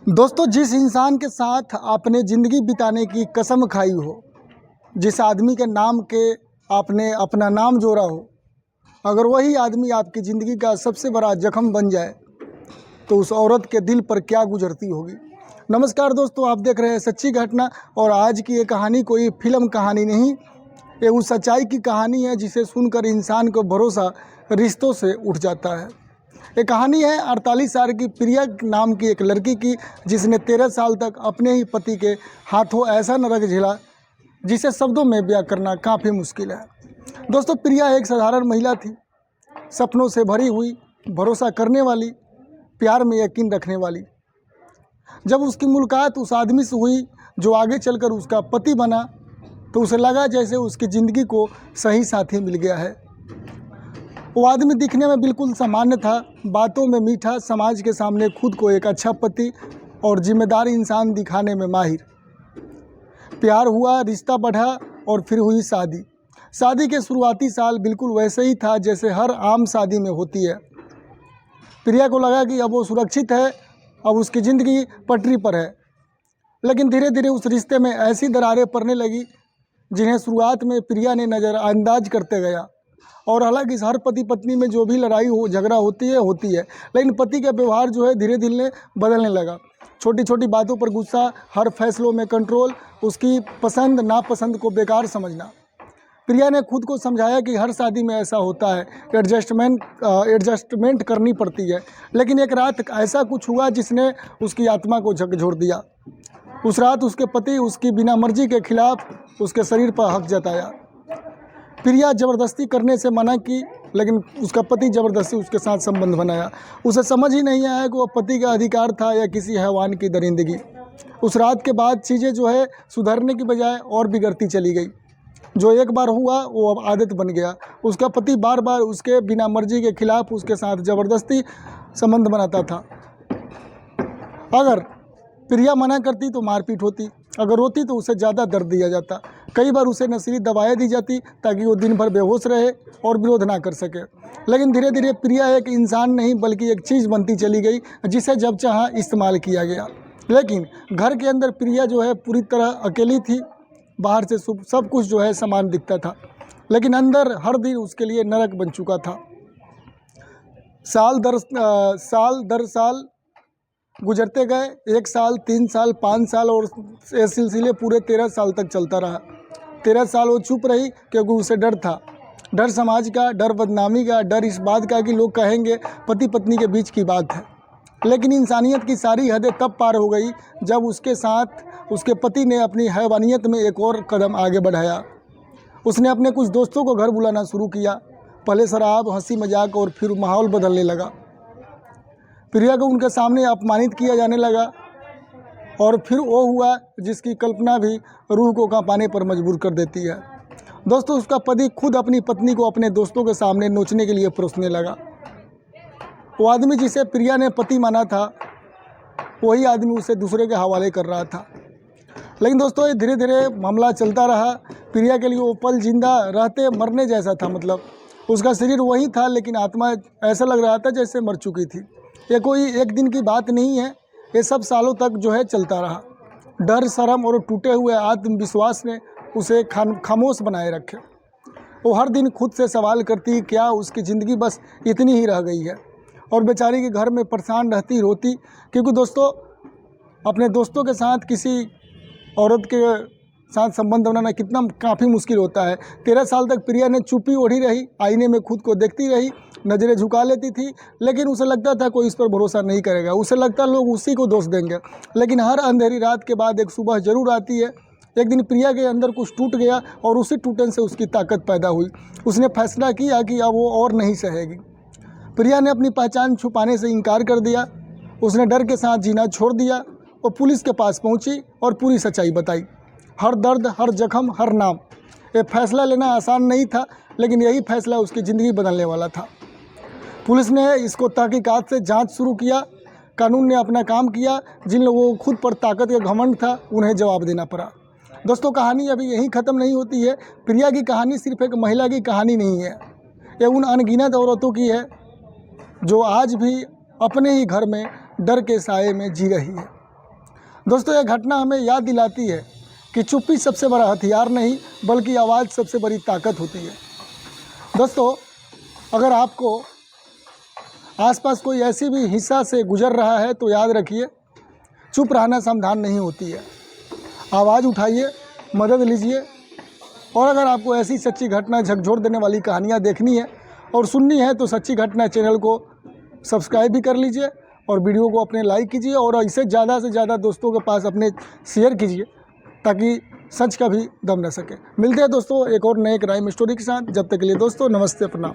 दोस्तों, जिस इंसान के साथ आपने ज़िंदगी बिताने की कसम खाई हो, जिस आदमी के नाम के आपने अपना नाम जोड़ा हो, अगर वही आदमी आपकी ज़िंदगी का सबसे बड़ा जख्म बन जाए तो उस औरत के दिल पर क्या गुजरती होगी। नमस्कार दोस्तों, आप देख रहे हैं सच्ची घटना। और आज की ये कहानी कोई फिल्म कहानी नहीं, ये उस सच्चाई की कहानी है जिसे सुनकर इंसान को भरोसा रिश्तों से उठ जाता है। ये कहानी है 48 साल की प्रिया नाम की एक लड़की की, जिसने 13 साल तक अपने ही पति के हाथों ऐसा नरक झेला जिसे शब्दों में बयां करना काफ़ी मुश्किल है। दोस्तों, प्रिया एक साधारण महिला थी, सपनों से भरी हुई, भरोसा करने वाली, प्यार में यकीन रखने वाली। जब उसकी मुलाकात उस आदमी से हुई जो आगे चलकर उसका पति बना, तो उसे लगा जैसे उसकी ज़िंदगी को सही साथी मिल गया है। वो आदमी दिखने में बिल्कुल सामान्य था, बातों में मीठा, समाज के सामने खुद को एक अच्छा पति और जिम्मेदार इंसान दिखाने में माहिर। प्यार हुआ, रिश्ता बढ़ा और फिर हुई शादी। शादी के शुरुआती साल बिल्कुल वैसे ही था जैसे हर आम शादी में होती है। प्रिया को लगा कि अब वो सुरक्षित है, अब उसकी ज़िंदगी पटरी पर है। लेकिन धीरे धीरे उस रिश्ते में ऐसी दरारें पड़ने लगी जिन्हें शुरुआत में प्रिया ने नज़रअंदाज करते गया। और हालांकि हर पति पत्नी में जो भी लड़ाई हो, झगड़ा होती है, लेकिन पति का व्यवहार जो है धीरे धीरे बदलने लगा। छोटी छोटी बातों पर गुस्सा, हर फैसलों में कंट्रोल, उसकी पसंद नापसंद को बेकार समझना। प्रिया ने खुद को समझाया कि हर शादी में ऐसा होता है, एडजस्टमेंट करनी पड़ती है। लेकिन एक रात ऐसा कुछ हुआ जिसने उसकी आत्मा को झकझोर दिया। उस रात उसके पति उसकी बिना मर्जी के खिलाफ उसके शरीर पर हक जताया। प्रिया ज़बरदस्ती करने से मना की, लेकिन उसका पति ज़बरदस्ती उसके साथ संबंध बनाया। उसे समझ ही नहीं आया कि वह पति का अधिकार था या किसी हैवान की दरिंदगी। उस रात के बाद चीज़ें जो है सुधरने की बजाय और बिगड़ती चली गई। जो एक बार हुआ वो अब आदत बन गया। उसका पति बार बार उसके बिना मर्जी के खिलाफ उसके साथ ज़बरदस्ती संबंध बनाता था। अगर प्रिया मना करती तो मारपीट होती, अगर रोती तो उसे ज़्यादा दर्द दिया जाता। कई बार उसे नशीली दवाएं दी जाती ताकि वो दिन भर बेहोश रहे और विरोध ना कर सके। लेकिन धीरे धीरे प्रिया एक इंसान नहीं बल्कि एक चीज़ बनती चली गई जिसे जब चाहा इस्तेमाल किया गया। लेकिन घर के अंदर प्रिया जो है पूरी तरह अकेली थी। बाहर से सब कुछ जो है समान दिखता था, लेकिन अंदर हर दिन उसके लिए नरक बन चुका था। साल दर साल गुजरते गए। 1 साल, 3 साल, 5 साल और ये सिलसिले पूरे 13 साल तक चलता रहा। 13 साल वो चुप रही क्योंकि उसे डर था। डर समाज का, डर बदनामी का, डर इस बात का कि लोग कहेंगे पति पत्नी के बीच की बात है। लेकिन इंसानियत की सारी हदें तब पार हो गई जब उसके साथ उसके पति ने अपनी हैवानियत में एक और कदम आगे बढ़ाया। उसने अपने कुछ दोस्तों को घर बुलाना शुरू किया। पहले शराब, हंसी मजाक और फिर माहौल बदलने लगा। प्रिया को उनके सामने अपमानित किया जाने लगा और फिर वो हुआ जिसकी कल्पना भी रूह को कांपाने पर मजबूर कर देती है। दोस्तों, उसका पति खुद अपनी पत्नी को अपने दोस्तों के सामने नोचने के लिए परोसने लगा। वो आदमी जिसे प्रिया ने पति माना था, वही आदमी उसे दूसरे के हवाले कर रहा था। लेकिन दोस्तों, ये धीरे धीरे मामला चलता रहा। प्रिया के लिए वो पल जिंदा रहते मरने जैसा था। मतलब उसका शरीर वही था, लेकिन आत्मा ऐसा लग रहा था जैसे मर चुकी थी। ये कोई एक दिन की बात नहीं है, ये सब सालों तक जो है चलता रहा। डर, शर्म और टूटे हुए आत्मविश्वास ने उसे खामोश बनाए रखे। वो हर दिन खुद से सवाल करती क्या उसकी ज़िंदगी बस इतनी ही रह गई है, और बेचारी के घर में परेशान रहती, रोती। क्योंकि दोस्तों, अपने दोस्तों के साथ किसी औरत के साथ संबंध बनाना कितना काफ़ी मुश्किल होता है। 13 साल तक प्रिया ने चुप्पी ओढ़ी रही, आईने में खुद को देखती रही, नज़रें झुका लेती थी। लेकिन उसे लगता था कोई इस पर भरोसा नहीं करेगा, उसे लगता लोग उसी को दोष देंगे। लेकिन हर अंधेरी रात के बाद एक सुबह ज़रूर आती है। एक दिन प्रिया के अंदर कुछ टूट गया और उसी टूटन से उसकी ताकत पैदा हुई। उसने फैसला किया कि अब वो और नहीं सहेगी। प्रिया ने अपनी पहचान छुपाने से इनकार कर दिया। उसने डर के साथ जीना छोड़ दिया और पुलिस के पास पहुंची और पूरी सच्चाई बताई। हर दर्द, हर जख्म, हर नाम। ये फैसला लेना आसान नहीं था, लेकिन यही फैसला उसकी ज़िंदगी बदलने वाला था। पुलिस ने इसको तहकीकात से जांच शुरू किया। कानून ने अपना काम किया। जिन लोगों को खुद पर ताकत का घमंड था, उन्हें जवाब देना पड़ा। दोस्तों, कहानी अभी यहीं ख़त्म नहीं होती है। प्रिया की कहानी सिर्फ एक महिला की कहानी नहीं है, ये उन अनगिनत औरतों की है जो आज भी अपने ही घर में डर के साए में जी रही है। दोस्तों यह घटना हमें याद दिलाती है कि चुप्पी सबसे बड़ा हथियार नहीं बल्कि आवाज़ सबसे बड़ी ताकत होती है। दोस्तों अगर आपको आसपास कोई ऐसी भी हिस्सा से गुजर रहा है तो याद रखिए, चुप रहना समाधान नहीं होती है। आवाज़ उठाइए, मदद लीजिए। और अगर आपको ऐसी सच्ची घटना, झकझोर देने वाली कहानियाँ देखनी है और सुननी है तो सच्ची घटना चैनल को सब्सक्राइब भी कर लीजिए और वीडियो को अपने लाइक कीजिए और इसे ज़्यादा से ज़्यादा दोस्तों के पास अपने शेयर कीजिए ताकि सच का भी दम न सके। मिलते हैं दोस्तों एक और नए क्राइम स्टोरी के साथ। जब तक के लिए दोस्तों नमस्ते, प्रणाम।